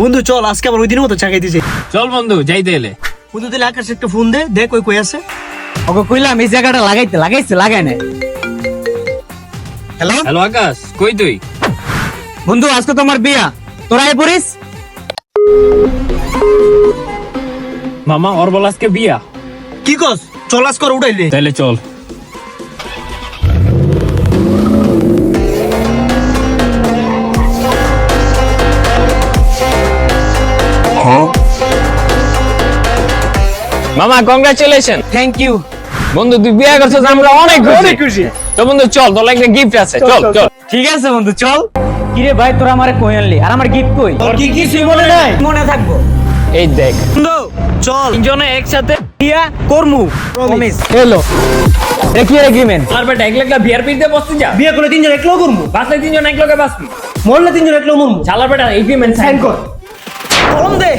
বন্ধু চল আজকে আবার ওই দিনের মতো চা খাইতেছি। চল বন্ধু যাইতে এলে। বন্ধু দিলে আকাশ একটা ফোন দে, দেখ ওই কই আছে। ওকে কইলাম এই জায়গাটা লাগাইছে লাগাই নাই। হ্যালো হ্যালো আকাশ, কই তুই? বন্ধু আজকে তোমার বিয়া, তোরা আয় পড়িস। মামা ওর বল আজকে বিয়া। কি কস? চল আজ কর উঠাইলে। তাইলে চল। মামা কংগ্রাচুলেশন। Thank you. বন্ধু তুই বিয়ে করছিস, আমরা অনেক খুশি। তো বন্ধু চল, তোর একটা গিফট আছে, চল চল। ঠিক আছে বন্ধু চল। কিরে ভাই তোরা আমারে কই আনলি আর আমার গিফট কই? তোর কি কিছুই মনে নাই? মনে থাকবো। এই দেখ বন্ধু চল তিনজনে একসাথে বিয়া করমু প্রমিস। হ্যালো এটা কি এগ্রিমেন্ট? আর বেটা এক লাখ বিয়ার পিতে বসতে যা। বিয়ে করে তিনজন একলো করবো, বাসলে তিনজন এক লগে বাসবি। মরলে তিনজন একলো মরবো। শালা বেটা এগ্রিমেন্ট সাইন কর। কলম দে।